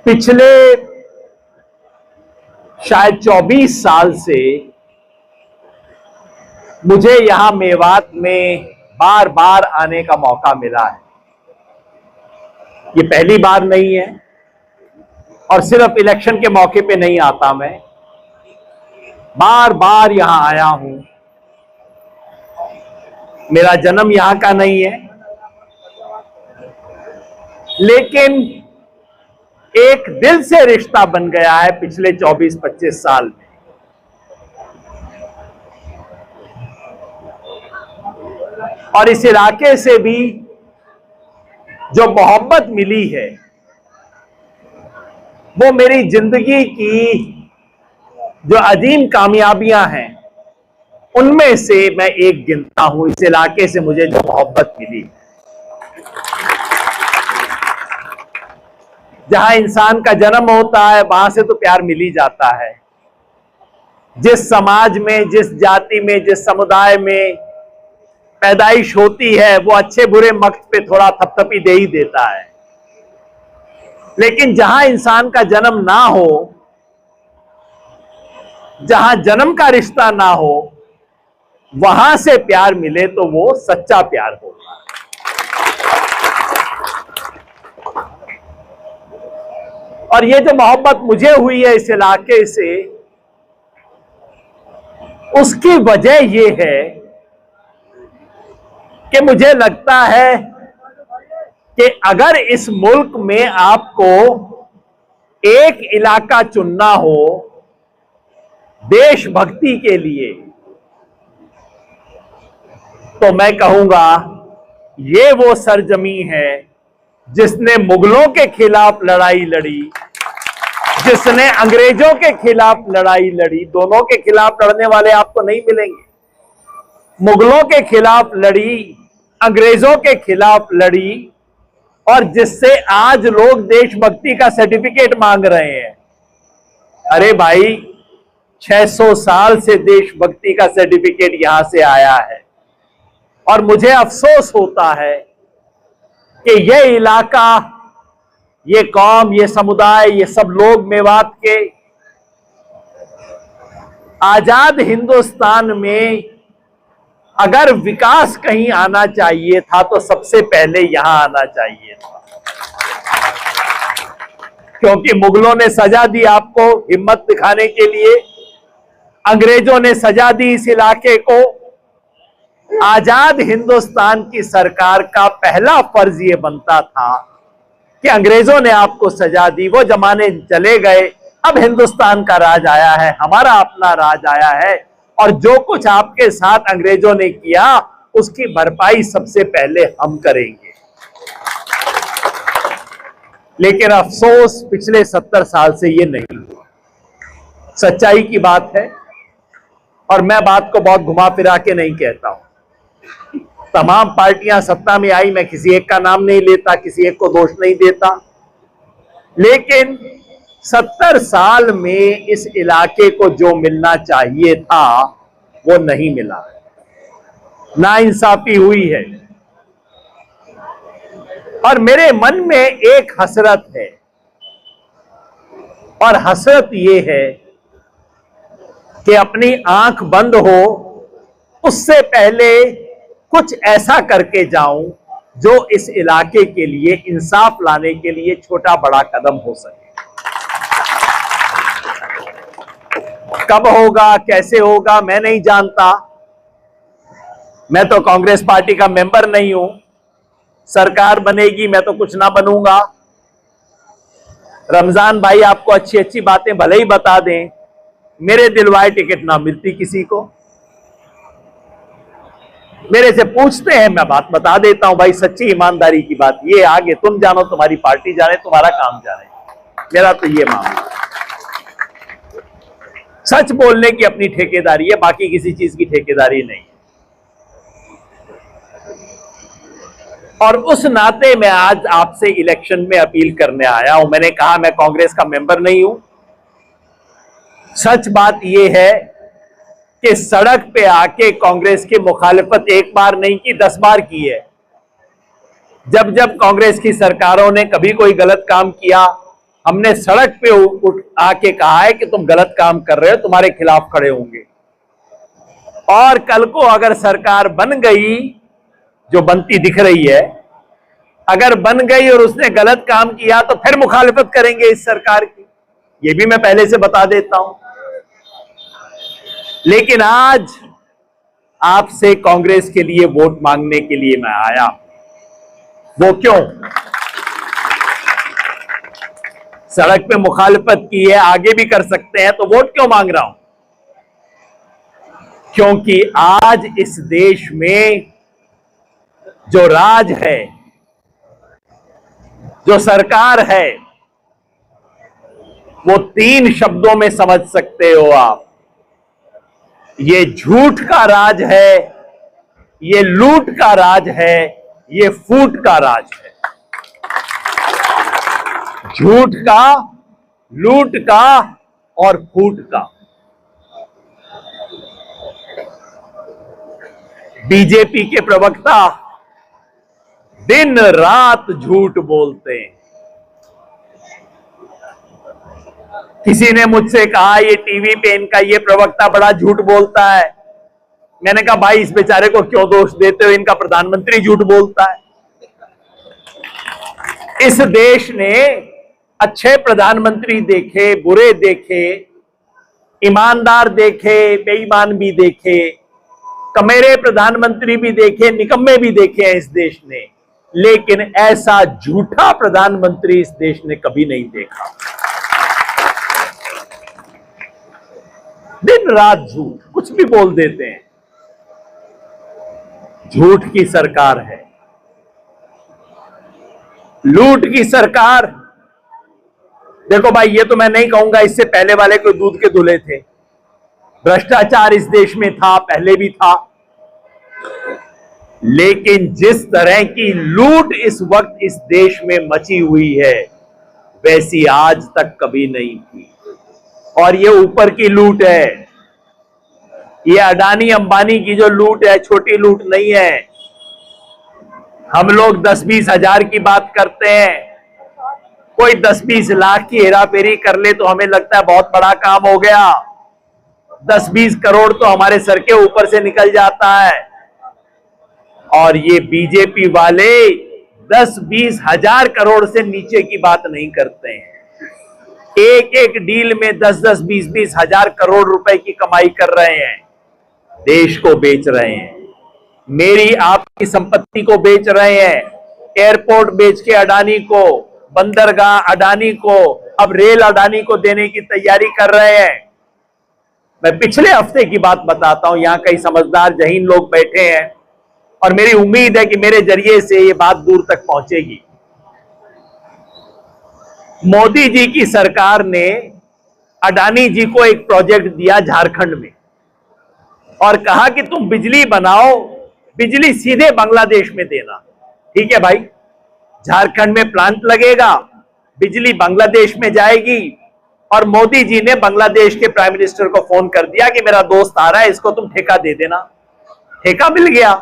पिछले शायद 24 साल से मुझे यहां मेवात में बार बार आने का मौका मिला है। ये पहली बार नहीं है और सिर्फ इलेक्शन के मौके पे नहीं आता, मैं बार बार यहां आया हूं। मेरा जन्म यहां का नहीं है, लेकिन एक दिल से रिश्ता बन गया है पिछले 24-25 साल में। और इस इलाके से भी जो मोहब्बत मिली है वो मेरी जिंदगी की जो अजीम कामयाबियां हैं उनमें से मैं एक गिनता हूं। इस इलाके से मुझे जो मोहब्बत मिली, जहां इंसान का जन्म होता है वहां से तो प्यार मिल ही जाता है। जिस समाज में, जिस जाति में, जिस समुदाय में पैदाइश होती है वो अच्छे बुरे वक्त पे थोड़ा थपथपी दे ही देता है, लेकिन जहां इंसान का जन्म ना हो, जहां जन्म का रिश्ता ना हो, वहां से प्यार मिले तो वो सच्चा प्यार होगा। और ये जो मोहब्बत मुझे हुई है इस इलाके से, उसकी वजह ये है कि मुझे लगता है कि अगर इस मुल्क में आपको एक इलाका चुनना हो देशभक्ति के लिए, तो मैं कहूंगा ये वो सरजमी है जिसने मुगलों के खिलाफ लड़ाई लड़ी, जिसने अंग्रेजों के खिलाफ लड़ाई लड़ी। दोनों के खिलाफ लड़ने वाले आपको नहीं मिलेंगे। मुगलों के खिलाफ लड़ी, अंग्रेजों के खिलाफ लड़ी, और जिससे आज लोग देशभक्ति का सर्टिफिकेट मांग रहे हैं। अरे भाई, 600 साल से देशभक्ति का सर्टिफिकेट यहां से आया है। और मुझे अफसोस होता है कि यह इलाका, ये कौम, ये समुदाय, ये सब लोग मेवात के आजाद हिंदुस्तान में अगर विकास कहीं आना चाहिए था तो सबसे पहले यहां आना चाहिए था। क्योंकि मुगलों ने सजा दी आपको हिम्मत दिखाने के लिए, अंग्रेजों ने सजा दी इस इलाके को। आजाद हिंदुस्तान की सरकार का पहला फर्ज यह बनता था कि अंग्रेजों ने आपको सजा दी, वो जमाने चले गए, अब हिंदुस्तान का राज आया है, हमारा अपना राज आया है। और जो कुछ आपके साथ अंग्रेजों ने किया उसकी भरपाई सबसे पहले हम करेंगे। लेकिन अफसोस पिछले 70 साल से ये नहीं हुआ। सच्चाई की बात है, और मैं बात को बहुत घुमा फिरा के नहीं कहता हूं। तमाम पार्टियां सत्ता में आई, मैं किसी एक का नाम नहीं लेता, किसी एक को दोष नहीं देता, लेकिन 70 साल में इस इलाके को जो मिलना चाहिए था वो नहीं मिला। नाइंसाफी हुई है। और मेरे मन में एक हसरत है, और हसरत ये है कि अपनी आंख बंद हो उससे पहले कुछ ऐसा करके जाऊं जो इस इलाके के लिए इंसाफ लाने के लिए छोटा बड़ा कदम हो सके। कब होगा, कैसे होगा, मैं नहीं जानता। मैं तो कांग्रेस पार्टी का मेंबर नहीं हूं। सरकार बनेगी, मैं तो कुछ ना बनूंगा। रमजान भाई आपको अच्छी अच्छी बातें भले ही बता दें, मेरे दिलवाए टिकट ना मिलती किसी को। मेरे से पूछते हैं, मैं बात बता देता हूं भाई, सच्ची ईमानदारी की बात। ये आगे तुम जानो, तुम्हारी पार्टी जाने, तुम्हारा काम जाने, मेरा तो ये मामला। सच बोलने की अपनी ठेकेदारी है, बाकी किसी चीज की ठेकेदारी नहीं। और उस नाते मैं आज आपसे इलेक्शन में अपील करने आया हूं। मैंने कहा मैं कांग्रेस का मेंबर नहीं हूं। सच बात यह है कि सड़क पे आके कांग्रेस की मुखालिफत एक बार नहीं की, 10 बार की है। जब जब कांग्रेस की सरकारों ने कभी कोई गलत काम किया, हमने सड़क पे उठ आके कहा है कि तुम गलत काम कर रहे हो, तुम्हारे खिलाफ खड़े होंगे। और कल को अगर सरकार बन गई, जो बनती दिख रही है, अगर बन गई और उसने गलत काम किया तो फिर मुखालिफत करेंगे इस सरकार की, ये भी मैं पहले से बता देता हूं। लेकिन आज आपसे कांग्रेस के लिए वोट मांगने के लिए मैं आया। वो क्यों? सड़क पे मुखालिफत की है, आगे भी कर सकते हैं, तो वोट क्यों मांग रहा हूं? क्योंकि आज इस देश में जो राज है, जो सरकार है, वो 3 शब्दों में समझ सकते हो आप। ये झूठ का राज है, ये लूट का राज है, ये फूट का राज है। झूठ का, लूट का और फूट का। बीजेपी के प्रवक्ता दिन रात झूठ बोलते हैं। किसी ने मुझसे कहा ये टीवी पे इनका ये प्रवक्ता बड़ा झूठ बोलता है। मैंने कहा भाई इस बेचारे को क्यों दोष देते हो, इनका प्रधानमंत्री झूठ बोलता है। इस देश ने अच्छे प्रधानमंत्री देखे, बुरे देखे, ईमानदार देखे, बेईमान भी देखे, कमेरे प्रधानमंत्री भी देखे, निकम्मे भी देखे हैं इस देश ने, लेकिन ऐसा झूठा प्रधानमंत्री इस देश ने कभी नहीं देखा। दिन रात झूठ, कुछ भी बोल देते हैं। झूठ की सरकार है, लूट की सरकार। देखो भाई, ये तो मैं नहीं कहूंगा इससे पहले वाले कोई दूध के धुले थे। भ्रष्टाचार इस देश में था, पहले भी था, लेकिन जिस तरह की लूट इस वक्त इस देश में मची हुई है, वैसी आज तक कभी नहीं थी। और ये ऊपर की लूट है, ये अडानी अंबानी की जो लूट है, छोटी लूट नहीं है। हम लोग 10-20 हजार की बात करते हैं, कोई 10-20 लाख की हेराफेरी कर ले तो हमें लगता है बहुत बड़ा काम हो गया। 10-20 करोड़ तो हमारे सर के ऊपर से निकल जाता है। और ये बीजेपी वाले 10-20 हजार करोड़ से नीचे की बात नहीं करते हैं। एक एक डील में 10-10, 20-20 हजार करोड़ रुपए की कमाई कर रहे हैं। देश को बेच रहे हैं, मेरी आपकी संपत्ति को बेच रहे हैं। एयरपोर्ट बेच के अडानी को, बंदरगाह अडानी को, अब रेल अडानी को देने की तैयारी कर रहे हैं। मैं पिछले हफ्ते की बात बताता हूं, यहां कई समझदार जहीन लोग बैठे हैं और मेरी उम्मीद है कि मेरे जरिए से ये बात दूर तक पहुंचेगी। मोदी जी की सरकार ने अडानी जी को एक प्रोजेक्ट दिया झारखंड में और कहा कि तुम बिजली बनाओ, बिजली सीधे बांग्लादेश में देना। ठीक है भाई, झारखंड में प्लांट लगेगा, बिजली बांग्लादेश में जाएगी। और मोदी जी ने बांग्लादेश के प्राइम मिनिस्टर को फोन कर दिया कि मेरा दोस्त आ रहा है, इसको तुम ठेका दे देना। ठेका मिल गया,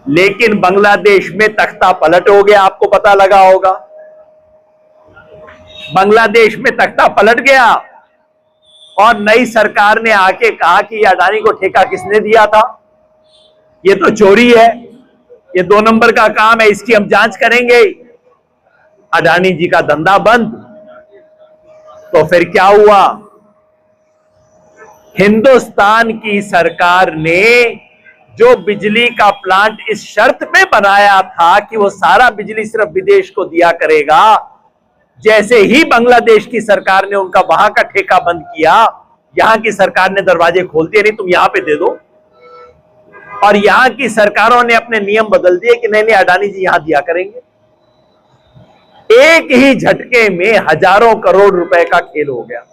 लेकिन बांग्लादेश में तख्ता पलट हो गया। आपको पता लगा होगा, बांग्लादेश में तख्ता पलट गया और नई सरकार ने आके कहा कि अडानी को ठेका किसने दिया था, ये तो चोरी है, ये 2 नंबर का काम है, इसकी हम जांच करेंगे। अडानी जी का धंधा बंद। तो फिर क्या हुआ? हिंदुस्तान की सरकार ने जो बिजली का प्लांट इस शर्त पे बनाया था कि वो सारा बिजली सिर्फ विदेश को दिया करेगा, जैसे ही बांग्लादेश की सरकार ने उनका वहां का ठेका बंद किया, यहां की सरकार ने दरवाजे खोल दिए, नहीं तुम यहां पे दे दो। और यहां की सरकारों ने अपने नियम बदल दिए कि नहीं नहीं अडानी जी यहां दिया करेंगे। एक ही झटके में हजारों करोड़ रुपए का खेल हो गया।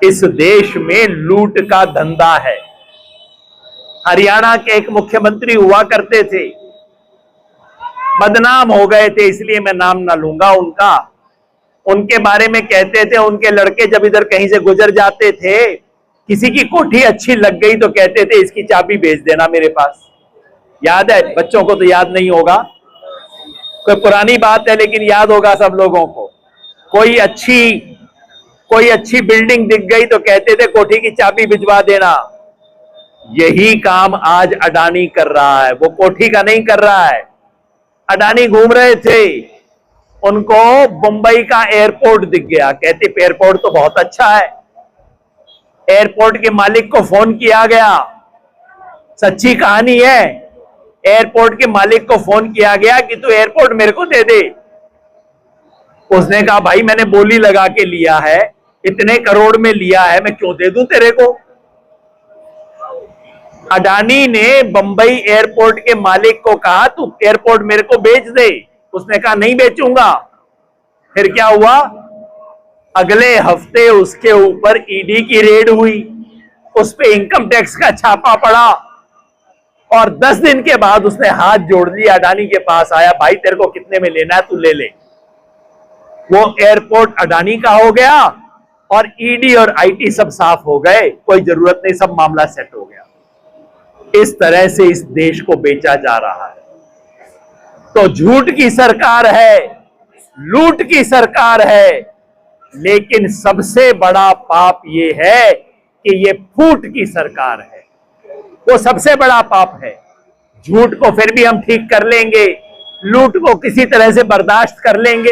इस देश में लूट का धंधा है। हरियाणा के एक मुख्यमंत्री हुआ करते थे, बदनाम हो गए थे, इसलिए मैं नाम ना लूंगा उनका। उनके बारे में कहते थे, उनके लड़के जब इधर कहीं से गुजर जाते थे, किसी की कोठी अच्छी लग गई तो कहते थे इसकी चाबी भेज देना मेरे पास। याद है? बच्चों को तो याद नहीं होगा। कोई पुरानी बात है लेकिन याद होगा सब लोगों को। कोई अच्छी बिल्डिंग दिख गई तो कहते थे कोठी की चाबी भिजवा देना। यही काम आज अडानी कर रहा है, वो कोठी का नहीं कर रहा है। अडानी घूम रहे थे, उनको मुंबई का एयरपोर्ट दिख गया, कहते एयरपोर्ट तो बहुत अच्छा है। एयरपोर्ट के मालिक को फोन किया गया, सच्ची कहानी है। एयरपोर्ट के मालिक को फोन किया गया कि तू एयरपोर्ट मेरे को दे दे। उसने कहा भाई मैंने बोली लगा के लिया है, इतने करोड़ में लिया है, मैं क्यों दे दूं तेरे को। अडानी ने बंबई एयरपोर्ट के मालिक को कहा तू एयरपोर्ट मेरे को बेच दे। उसने कहा नहीं बेचूंगा। फिर क्या हुआ, अगले हफ्ते उसके ऊपर ईडी की रेड हुई, उस पे इनकम टैक्स का छापा पड़ा और 10 दिन के बाद उसने हाथ जोड़ लिया, अडानी के पास आया, भाई तेरे को कितने में लेना है तू ले ले। वो एयरपोर्ट अडानी का हो गया और ईडी और आईटी सब साफ हो गए, कोई जरूरत नहीं, सब मामला सेट हो गया। इस तरह से इस देश को बेचा जा रहा है। तो झूठ की सरकार है, लूट की सरकार है, लेकिन सबसे बड़ा पाप ये है कि ये फूट की सरकार है। वो सबसे बड़ा पाप है। झूठ को फिर भी हम ठीक कर लेंगे, लूट को किसी तरह से बर्दाश्त कर लेंगे।